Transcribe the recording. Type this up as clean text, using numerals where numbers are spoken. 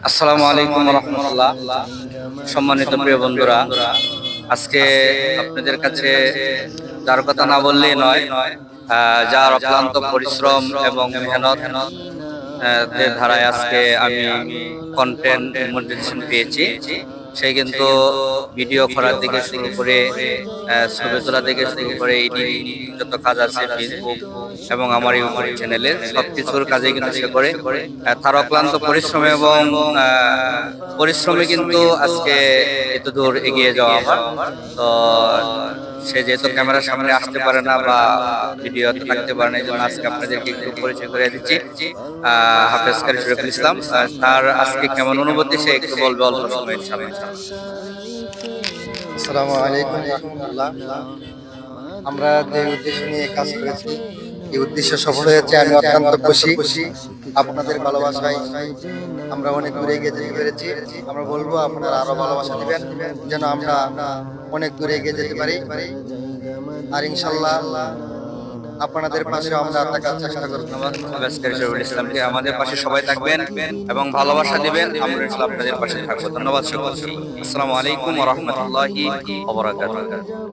আসসালামু আলাইকুম রহমতুল্লাহ। সম্মানিত প্রিয় বন্ধুরা, আজকে আপনাদের কাছে যার কথা না বললেই নয়, যার অক্লান্ত পরিশ্রম এবং মেহনত দের ধারায় আজকে আমি কন্টেন্ট মনিটাইজেশন পেয়েছি। সে কিন্তু ভিডিও করার থেকে শুরু করে ছবি তোলা থেকে শুরু করে এডিটিং যত কাজ আছে ফেসবুক এবং আমার ইউটিউব চ্যানেলে সবকিছুর কাজে কিন্তু সে করে। তার অক্লান্ত পরিশ্রম এবং পরিশ্রমে কিন্তু আজকে এত দূর এগিয়ে যাওয়া আমার। তো সে যেহেতু ক্যামেরার সামনে আসতে পারে না বা ভিডিওতে থাকতে পারে না, এই জন্য আজকে আপনাদেরকে একটু পরিচয় করে দিচ্ছি। হাফেজ কারি শরীফুল ইসলাম, তার আজকে কেমন অনুভূতি সে একটু বলবে অল্প সময় ইনশাআল্লাহ। আসসালামু আলাইকুম রাহমাতুল্লাহ। আমরা যে উদ্দেশ্য নিয়ে কাজ করেছি, এই উদ্দেশ্য সফল হয়েছে। আমি অত্যন্ত খুশি। আপনাদের ভালোবাসায় আমরা অনেক দূরে এগিয়ে যেতে পেরেছি। আমরা বলবো আপনারা আরো ভালোবাসা দিবেন, যেন আমরা অনেক দূরে এগিয়ে যেতে পারি। আর ইনশাল্লাহ আপনাদের পাশে আমরা থাকার চেষ্টা করব। হাফেজ কারি শরীফুল ইসলামকে আমাদের পাশে সবাই থাকবেন এবং ভালোবাসা দিবেন, আমরা ইনশাআল্লাহ আপনাদের পাশে থাকবো। ধন্যবাদ সকলকে। আসসালামু আলাইকুম ওয়া রাহমাতুল্লাহি ওয়া বারাকাতুহু।